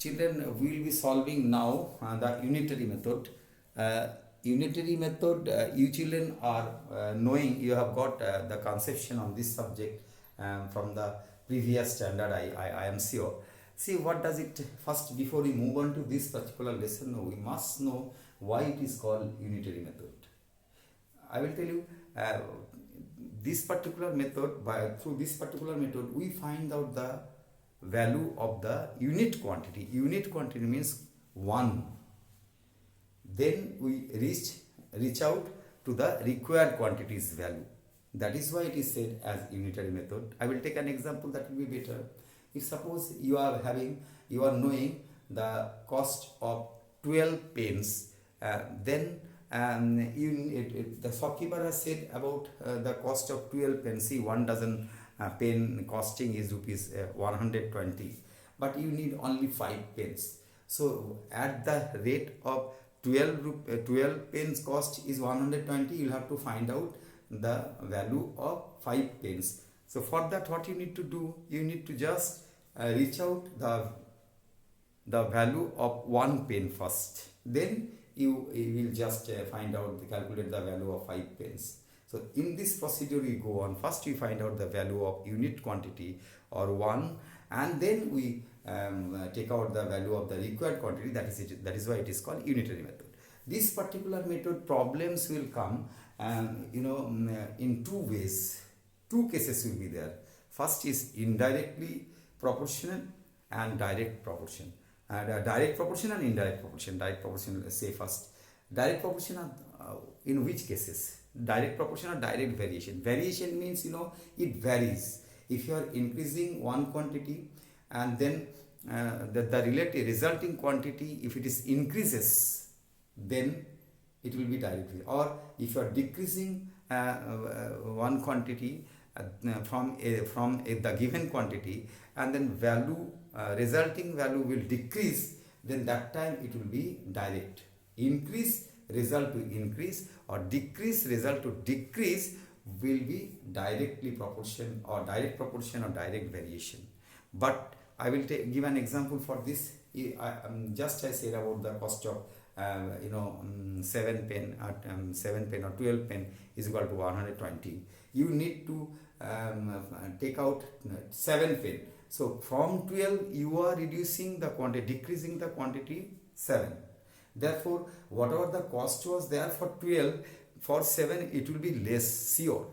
Children, we will be solving now the unitary method. Unitary method, you children are knowing, you have got the conception on this subject from the previous standard, I am sure. See, what does it, first before we move on to this particular lesson, we must know why it is called unitary method. I will tell you, this particular method, through this particular method, we find out the value of the unit quantity. Unit quantity means 1. Then we reach out to the required quantities value. That is why it is said as unitary method. I will take an example that will be better. If suppose you are knowing the cost of 12 pence, then the shopkeeper has said about the cost of 12 pence. See, 1 dozen pen costing is rupees 120, but you need only 5 pence. So at the rate of 12 pence cost is 120, you will have to find out the value of 5 pence. So for that, what you need to do, you need to just reach out the value of 1 pen first. Then you will just calculate the value of 5 pence. So in this procedure we go on. First we find out the value of unit quantity or 1, and then we take out the value of the required quantity. That is why it is called unitary method. This particular method, problems will come in 2 ways. 2 cases will be there. First is indirectly proportional and direct proportion. Direct proportion and indirect proportion. Direct proportion, let's say first. Direct proportion in which cases? Direct proportion or direct variation. Variation means it varies. If you are increasing one quantity and then the relative resulting quantity, if it is increases, then it will be direct. Or if you are decreasing one quantity from the given quantity, and then resulting value will decrease, then that time it will be direct. Increase result to increase or decrease result to decrease will be directly proportion or direct proportion or direct variation. But I will give an example for this. I said about the cost of 7 pen or 12 pen is equal to 120. You need to take out 7 pen. So from 12 you are reducing the quantity, decreasing the quantity 7. Therefore, whatever the cost was there for 12, for 7 it will be less, sure.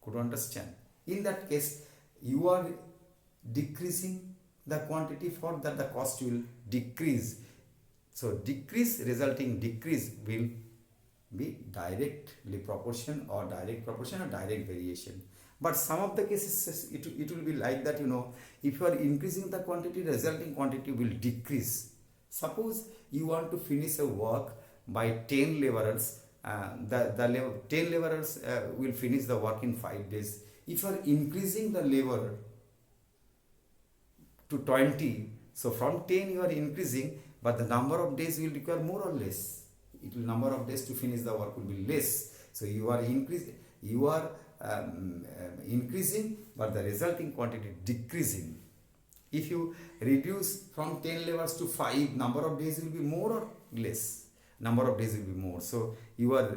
Could you understand? In that case, you are decreasing the quantity, for that the cost will decrease. So decrease resulting decrease will be directly proportion or direct proportion or direct variation. But some of the cases it will be like that, if you are increasing the quantity, resulting quantity will decrease. Suppose you want to finish a work by 10 laborers, the 10 laborers will finish the work in 5 days. If you are increasing the labor to 20, so from 10 you are increasing, but the number of days will require more or less. Number of days to finish the work will be less. So you are increasing, but the resulting quantity decreasing. If you reduce from 10 laborers to 5, number of days will be more or less? Number of days will be more. So you are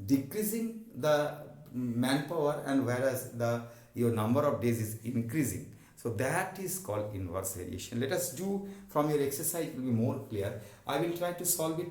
decreasing the manpower, and whereas your number of days is increasing. So that is called inverse variation. Let us do from your exercise, it will be more clear. I will try to solve it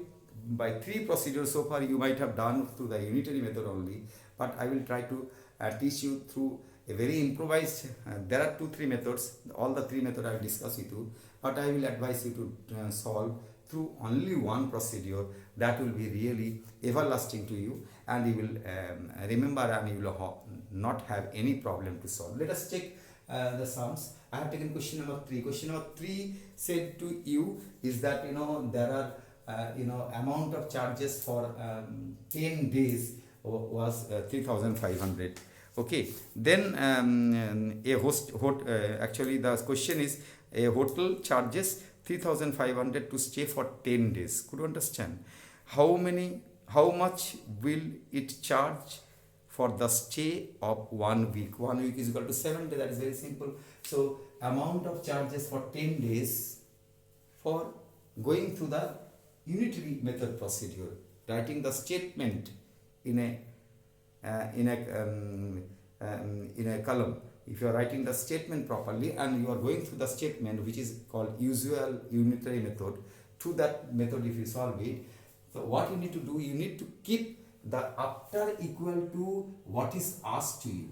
by 3 procedures. So far you might have done through the unitary method only, but I will try to teach you through a very improvised. There are 2-3 methods. All the 3 methods I will discuss with you, but I will advise you to solve through only one procedure. That will be really everlasting to you, and you will remember, and you will not have any problem to solve. Let us check the sums. I have taken question number 3. Question number 3 said to you is that there are amount of charges for 10 days was 3,500. Okay, then actually the question is a hotel charges 3,500 to stay for 10 days. Could you understand? How much will it charge for the stay of 1 week? 1 week is equal to 7 days. That is very simple. So amount of charges for 10 days for going through the unitary method procedure, writing the statement in a column. If you are writing the statement properly and you are going through the statement which is called usual unitary method, through that method if you solve it, so what you need to do, you need to keep the after equal to what is asked to you.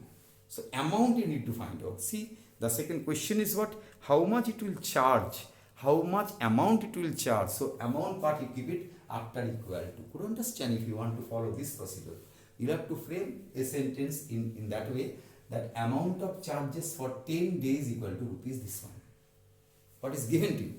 So amount you need to find out. See, the second question is what? How much it will charge? How much amount it will charge? So amount part you keep it after equal to. Could you understand if you want to follow this procedure? You have to frame a sentence in that way, that amount of charges for 10 days equal to rupees this one. What is given to you?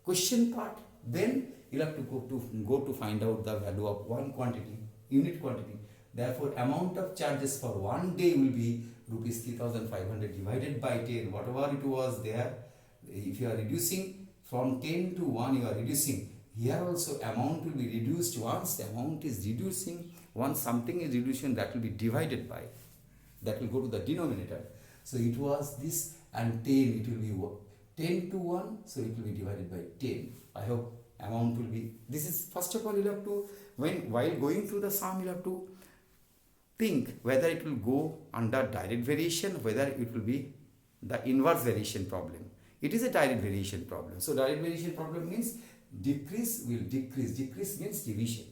Question part. Then you have to go to find out the value of one quantity, unit quantity. Therefore, amount of charges for 1 day will be rupees 3,500 divided by 10. Whatever it was there, if you are reducing from 10 to 1, you are reducing. Here also amount will be reduced. Once the amount is reducing, once something is reducing, that will be divided by. That will go to the denominator. So it was this and 10, it will be 10 to 1, so it will be divided by 10. I hope amount will be, this is first of all you have to, while going through the sum, you have to think whether it will go under direct variation, whether it will be the inverse variation problem. It is a direct variation problem. So direct variation problem means decrease will decrease. Decrease means division.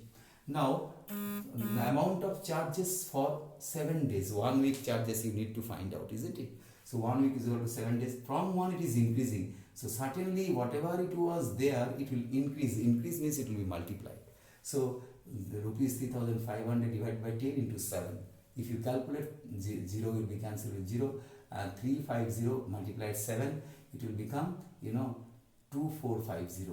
Now, the amount of charges for 7 days, 1 week charges you need to find out, isn't it? So 1 week is equal to 7 days. From 1 it is increasing. So certainly whatever it was there, it will increase. Increase means it will be multiplied. So the rupees 3,500 divided by 10 into 7. If you calculate, 0 will be cancelled with 0. 350 multiplied 7, it will become, 2450.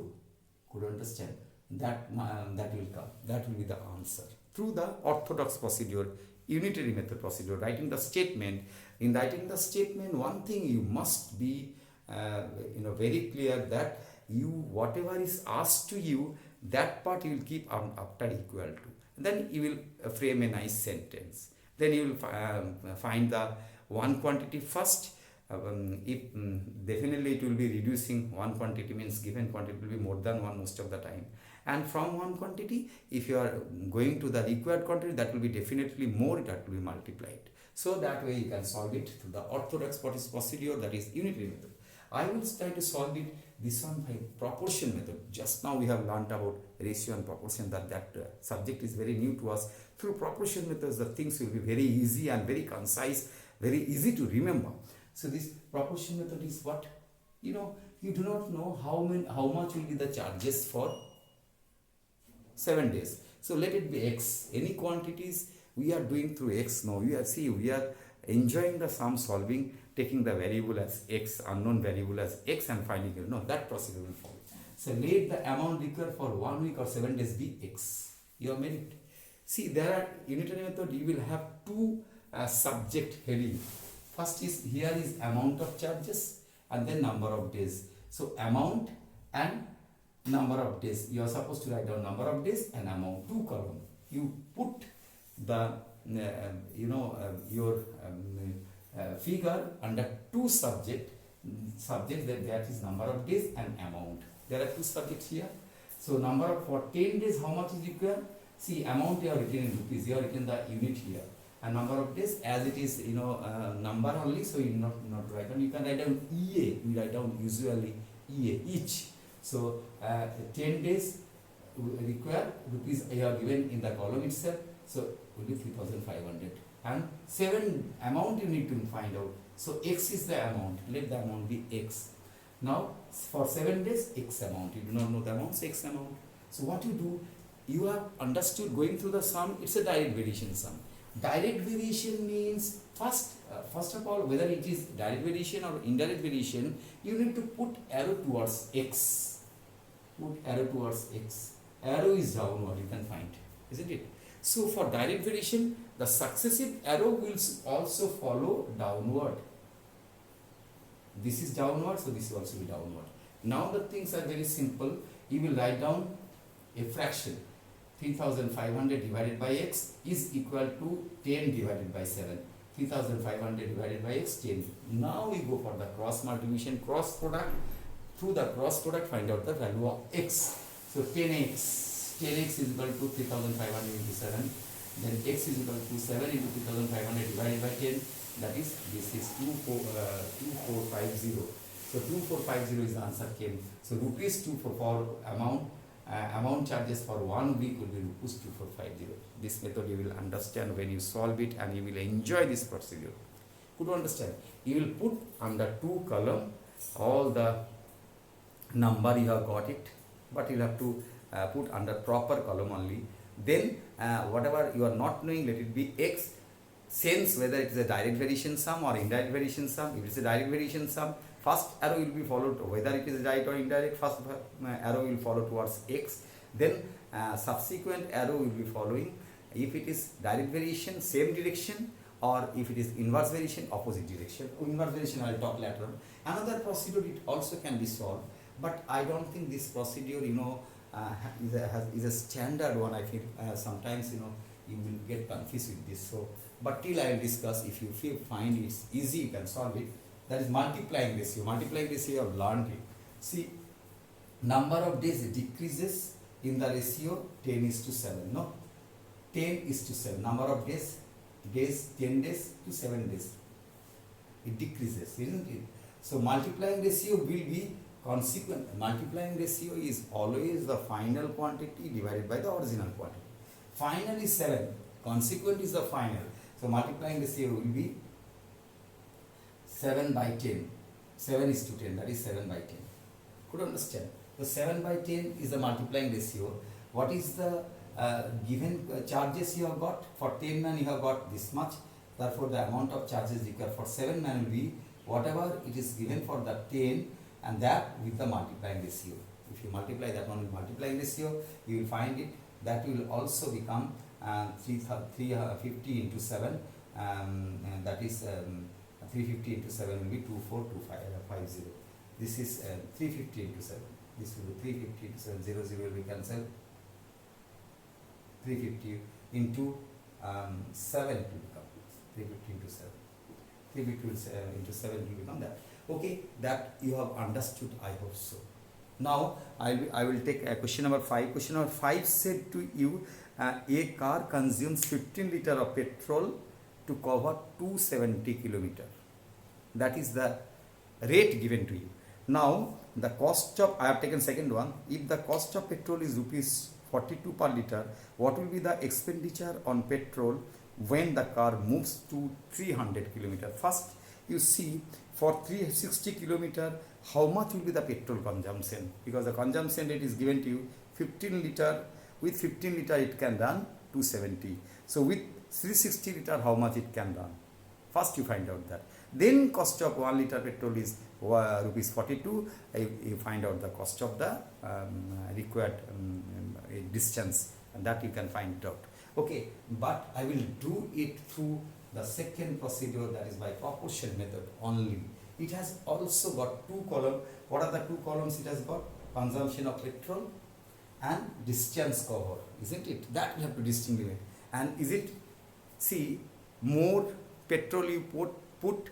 Could you understand? That will come. That will be the answer. Through the orthodox procedure, unitary method procedure, writing the statement. In writing the statement, one thing you must be very clear that you, whatever is asked to you, that part you will keep after equal to. Then you will frame a nice sentence. Then you will find the one quantity first. Definitely it will be reducing. One quantity means given quantity will be more than one most of the time. And from one quantity, if you are going to the required quantity, that will be definitely more, that will be multiplied. So that way you can solve it through the orthodox procedure, that is unitary method. I will try to solve it this one by proportion method. Just now we have learnt about ratio and proportion, that subject is very new to us. Through proportion methods, the things will be very easy and very concise, very easy to remember. So this proportion method is what? You do not know how much will be the charges for 7 days. So let it be x. Any quantities we are doing through x now. We are enjoying the sum solving, taking the variable as x, unknown variable as x, and finding it. No, that procedure will follow. So let the amount required for 1 week or 7 days be x. You have made it. See, there are unitary method. You will have two subject heading. First is, here is amount of charges and then number of days. So amount and number of days. You are supposed to write down number of days and amount, 2 column. You put the your figure under 2 subject that is number of days and amount. There are 2 subjects here. So number of, for 10 days how much is required? See, amount you have written in rupees, you have written the unit here. And number of days, as it is number only, so you not write down. You can write down EA. We write down usually EA, each. So 10 days require rupees you are given in the column itself. So will be 3,500. And 7 amount you need to find out. So x is the amount. Let the amount be x. Now for 7 days, x amount. You do not know the amount, so x amount. So what you do, you have understood going through the sum. It's a direct variation sum. Direct variation means first of all, whether it is direct variation or indirect variation, you need to put arrow towards x. Put arrow towards x. Arrow is downward, you can find, isn't it? So for direct variation, the successive arrow will also follow downward. This is downward, so this will also be downward. Now the things are very simple. You will write down a fraction. 3,500 divided by x is equal to 10 divided by 7. 3,500 divided by x, 10. Now we go for the cross multiplication, cross product. through the cross product find out the value of x. So 10x is equal to 3500 into 7, then x is equal to 7 into 3500 divided by 10, that is, this is 2450. So 2450 is the answer came. So rupees 24 amount charges for 1 week will be rupees 2450. This method you will understand when you solve it, and you will enjoy this procedure. Could you understand? You will put under 2 column all the number you have got it, but you have to put under proper column only. Then whatever you are not knowing, let it be x. Sense whether it is a direct variation sum or indirect variation sum. If it is a direct variation sum, first arrow will be followed, whether it is direct or indirect, first arrow will follow towards x, then subsequent arrow will be following. If it is direct variation, same direction, or if it is inverse variation, opposite direction. Inverse variation I will talk later on. Another procedure it also can be solved, but I don't think this procedure is a standard one. I feel sometimes you will get confused with this. So, but till I will discuss, if you find it's easy, you can solve it. That is multiplying ratio. Multiplying ratio you have learned it. See, number of days decreases in the ratio 10:7. No, 10:7. Number of days 10 days to 7 days. It decreases, isn't it? So multiplying ratio will be consequent. Multiplying ratio is always the final quantity divided by the original quantity. Final is 7. Consequent is the final. So multiplying ratio will be 7 by 10. 7:10. That is 7 by 10. Could you understand? So 7 by 10 is the multiplying ratio. What is the given charges you have got? For 10 man you have got this much. Therefore the amount of charges required for 7 man will be whatever it is given for the 10, and that with the multiplying ratio. If you multiply that one with multiplying ratio, you will find it. That will also become 350 into 7. That is 350 into 7 will be 24250. This is 350 into 7. This will be 350 into 7. 0 will be cancelled. 350 into 7 to become 350 into 7. 350 into 7 will become that. Okay, that you have understood, I hope so. Now I will take question number 5. Question number 5 said to you, a car consumes 15 liter of petrol to cover 270 kilometer. That is the rate given to you. Now the cost of, I have taken second one. If the cost of petrol is rupees 42 per liter, what will be the expenditure on petrol when the car moves to 300 kilometer? First you see, for 360 kilometer, how much will be the petrol consumption? Because the consumption rate is given to you 15 liter. With 15 liter it can run 270. So with 360 liter, how much it can run? First you find out that. Then cost of 1 liter petrol is rupees 42. You find out the cost of the required distance, and that you can find out. Okay, but I will do it through the second procedure, that is by proportion method only. It has also got 2 columns. What are the 2 columns it has got? Consumption of petrol and distance cover, isn't it? That we have to distinguish. And is it, see, more petrol you put,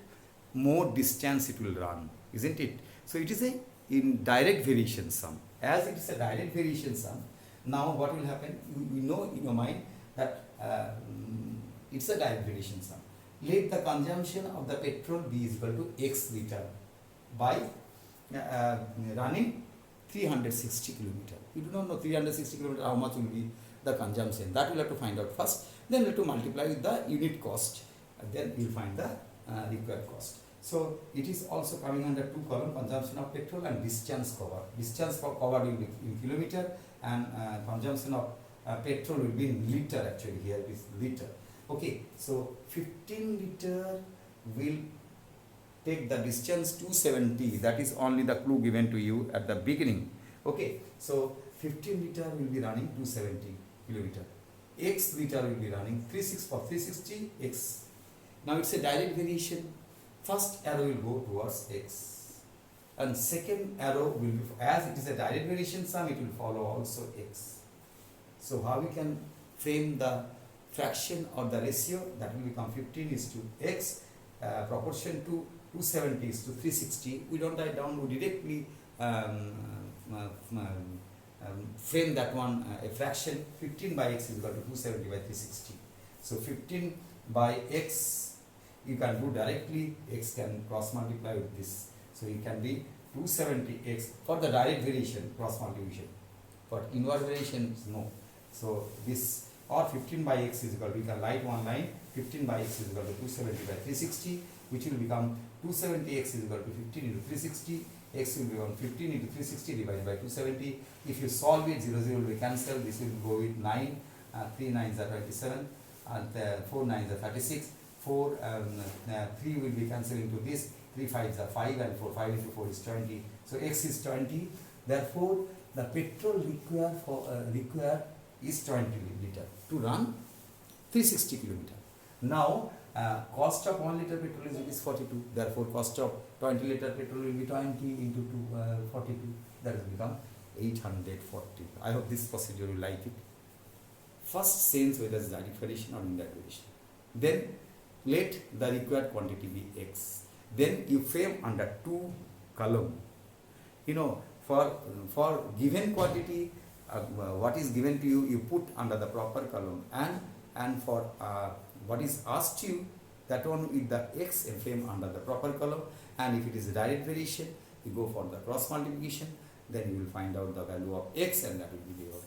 more distance it will run, isn't it? So it is a indirect variation sum. As it is a direct variation sum, now what will happen? You know in your mind that it's a direct variation sum. Let the consumption of the petrol be equal to x liter by running 360 kilometer. You do not know 360 kilometer how much will be the consumption. That we will have to find out first. Then we have to multiply with the unit cost. And then we will find the required cost. So it is also coming under 2 columns: consumption of petrol and distance cover. Distance for covered will be in kilometer, and consumption of petrol will be in liter. Actually here it is liter. Okay, so 15 liter will take the distance 270. That is only the clue given to you at the beginning. Okay, so 15 liter will be running 270 kilometer. X liter will be running 360 x. Now it's a direct variation. First arrow will go towards x, and second arrow will be, as it is a direct variation sum, it will follow also x. So how we can frame the fraction or the ratio? That will become 15 is to x, proportion to 270 is to 360. We don't write down, we directly um, frame that one a fraction. 15 by x is equal to 270 by 360. So 15 by x you can do directly, x can cross multiply with this. So it can be 270x for the direct variation, cross multiplication. For inverse variation, no. So this, or 15 by x is equal to, we can write one line, 15 by x is equal to 270 by 360, which will become 270x is equal to 15 into 360, x will become 15 into 360 divided by 270. If you solve it, 0 will be cancelled, this will go with 9, 3 9s are 27, and 4 9s are 36, 3 will be cancelled into this, 3 5s are 5, and 5 into 4 is 20. So x is 20, therefore the petrol required is 20 liter to run 360 kilometer. Now cost of 1 liter petrol is rupees 42, therefore cost of 20 liter petrol will be 20 into 42, that will become 840. I hope this procedure you like it. First sense whether it's direct variation or indirect variation. Then let the required quantity be x. Then you frame under two column. You know, for given quantity, what is given to you, you put under the proper column, and for what is asked to you, that one with the x and frame under the proper column. And if it is a direct variation, you go for the cross multiplication, then you will find out the value of x, and that will be your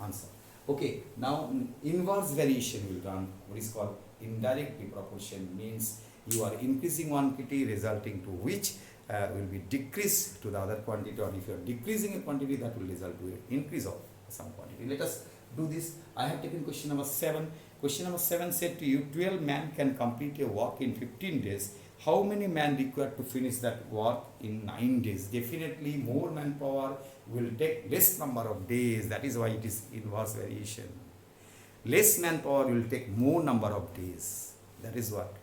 answer. Okay, now inverse variation will run what is called indirect proportion, means you are increasing one quantity resulting to which will be decrease to the other quantity, or if you are decreasing a quantity, that will result to an increase of some quantity. Let us do this. I have taken question number 7. Question number 7 said to you, 12 men can complete a work in 15 days. How many men required to finish that work in 9 days? Definitely more manpower will take less number of days. That is why it is inverse variation. Less manpower will take more number of days. That is what.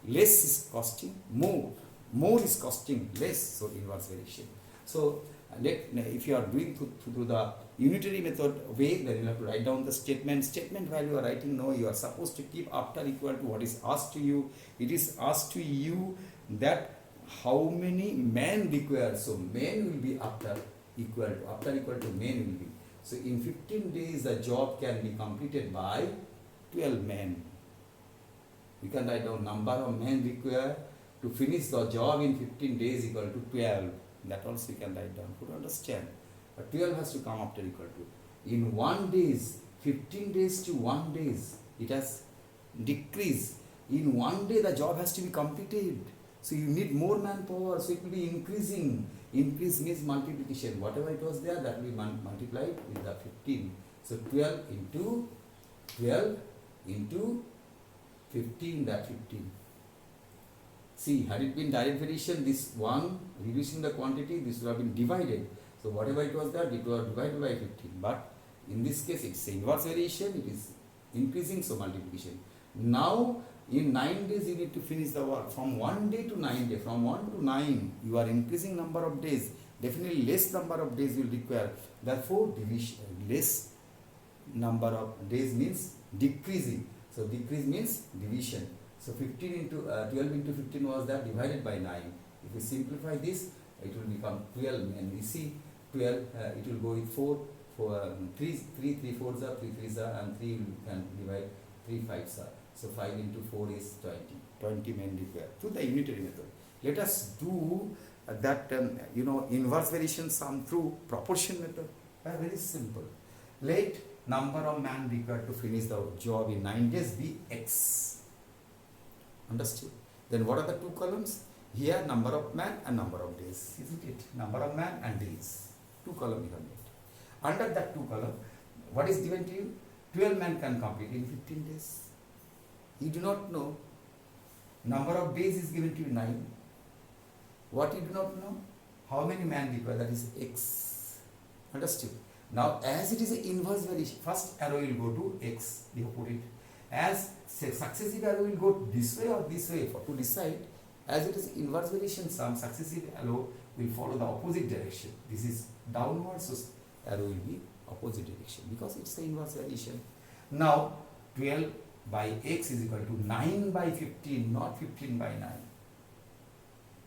Less is costing more. More is costing less. So inverse variation. So if you are doing through the unitary method way, then you have to write down the statement. Statement while you are writing, no, you are supposed to keep after equal to what is asked to you. It is asked to you that how many men required. So men will be after equal to men will be. So in 15 days the job can be completed by 12 men. You can write down number of men required to finish the job in 15 days equal to 12. That also you can write down. Could understand? But 12 has to come after equal to. In 1 days, 15 days to 1 days, it has decreased. In 1 day the job has to be completed. So you need more manpower. So it will be increasing. Increase means multiplication. Whatever it was there, that will be multiplied with the 15. So 12 into 15, that 15. See, had it been direct variation, this one reducing the quantity, this would have been divided. So whatever it was there, it was divided by 15. But in this case, it's inverse variation, it is increasing, so multiplication. Now, in 9 days, you need to finish the work. From 1 day to 9 days, from 1 to 9, you are increasing number of days. Definitely less number of days will require. Therefore, division, less number of days means decreasing. So decrease means division. So 15 into 12 into 15 was that, divided by 9. If we simplify this, it will become 12. And we see 12, it will go with 4, 3 4s are, 3 3s are, and 3 can divide, 3 5s are. So 5 into 4 is 20. 20 men required through the unitary method. Let us do that, inverse variation sum through proportion method. Very simple. Let number of men required to finish the job in 9 days be x. Understood? Then what are the two columns? Here number of man and number of days. Isn't it? Number of man and days. Two columns you have made. Under that two column, what is given to you? 12 men can complete in 15 days. You do not know. Number of days is given to you 9. What you do not know? How many men require? That is x. Understood? Now as it is an inverse variation, first arrow will go to x. You put it. As successive arrow will go this way or this way to decide. As it is inverse variation, some successive arrow will follow the opposite direction. This is downward, so arrow will be opposite direction because it's the inverse variation. Now 12 by x is equal to 9 by 15, not 15 by 9.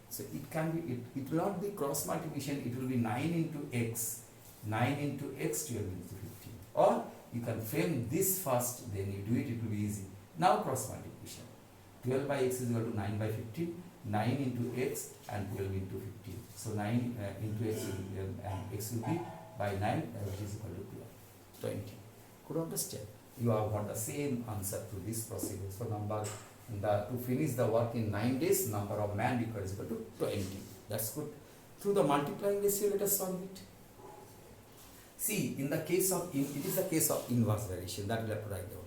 So it can be, it will not be cross multiplication, it will be 9 into x, 9 into x, 12 into 15. Or you can frame this first, then you do it, it will be easy. Now cross multiplication. 12 by x is equal to 9 by 15, 9 into x and 12 into 15. So 9 into x and x will be by 9, which is equal to 12, 20. Could you understand? You have got the same answer to this procedure. So to finish the work in 9 days, number of man required is equal to 20. That's good. Through the multiplying ratio, let us solve it. See, in the case of, it is the case of inverse variation that we have to write down.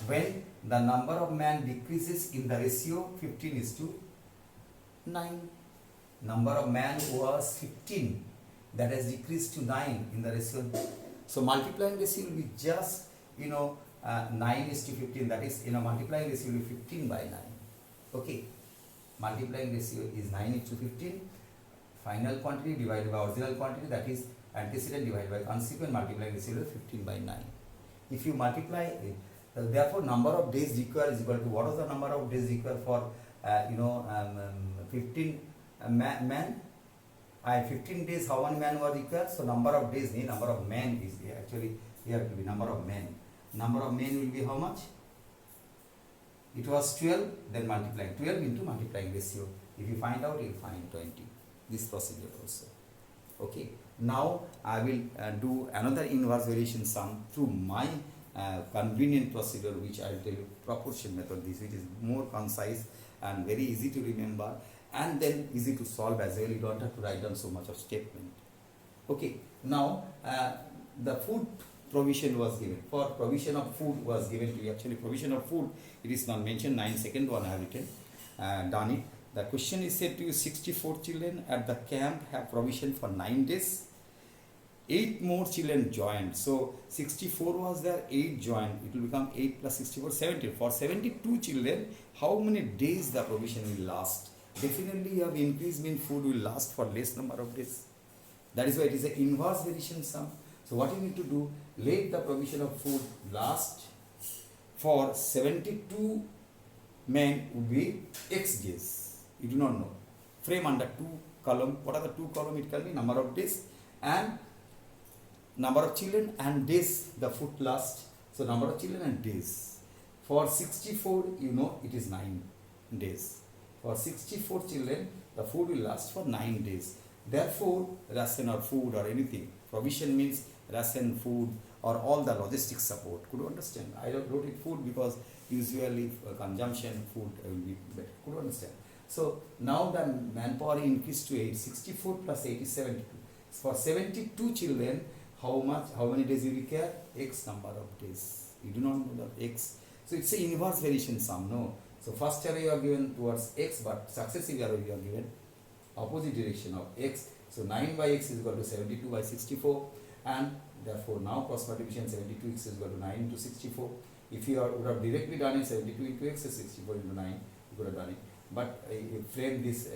When the number of man decreases in the ratio 15 is to 9. Number of man was 15, that has decreased to 9 in the ratio. So multiplying ratio will be just, 9 is to 15, that is, multiplying ratio will be 15 by 9. Okay, multiplying ratio is 9 is to 15, final quantity divided by original quantity, that is antecedent divided by consequent, multiplying ratio is 15 by 9. If you multiply it, therefore number of days required is equal to, what was the number of days required for 15 man? 15 days, how many men were required? So number of days, number of men is actually here to be number of men. Number of men will be how much? It was 12, then multiplying 12 into multiplying ratio. If you find out, you will find 20. This procedure also. Okay. Now I will do another inverse variation sum through my convenient procedure, which I will tell you, proportion method, this which is more concise and very easy to remember, and then easy to solve as well. You don't have to write down so much of statement. Okay. Now the food provision was given. For provision of food was given to you. Actually, provision of food, it is not mentioned. 9 one I have written, done it. The question is said to you, 64 children at the camp have provision for 9 days. 8 more children joined. So 64 was there, 8 joined. It will become 8 plus 64, 70. For 72 children, how many days the provision will last? Definitely you have increase mean food will last for less number of days. That is why it is an inverse variation sum. So what you need to do, let the provision of food last for 72 men would be x days. You do not know. Frame under 2 column. What are the 2 column? It can be number of days and number of children and days the food lasts. So number of children and days. For 64, it is 9 days. For 64 children, the food will last for 9 days. Therefore, ration or food or anything, provision means ration, food or all the logistics support. Could you understand? I wrote it food because usually consumption food will be better. Could you understand? So now the manpower increased to 8. 64 plus 8 is 72. For 72 children, how many days you require? X number of days. You do not know the X. So it's an inverse variation sum, no? So first arrow you are given towards X, but successive arrow you are given opposite direction of X. So 9 by X is equal to 72 by 64, and therefore now cross multiplication 72 X is equal to 9 into 64. If you would have directly done it, 72 into X is 64 into 9, you could have done it. But you frame this,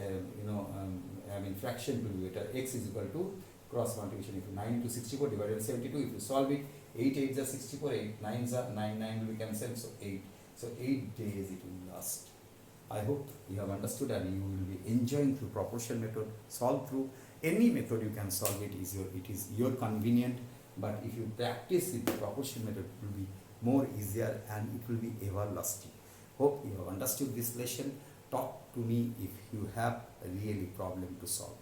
fraction will be better. X is equal to cross multiplication. If 9 into 64 divided by 72, if you solve it, 8 8s are 64, 8 9s are 9 will be cancelled, so 8. So 8 days it will last. I hope you have understood and you will be enjoying through proportion method. Solve through any method you can solve it. It is your convenient, but if you practice with the proportion method, it will be more easier and it will be everlasting. Hope you have understood this lesson. Talk to me if you have a really problem to solve.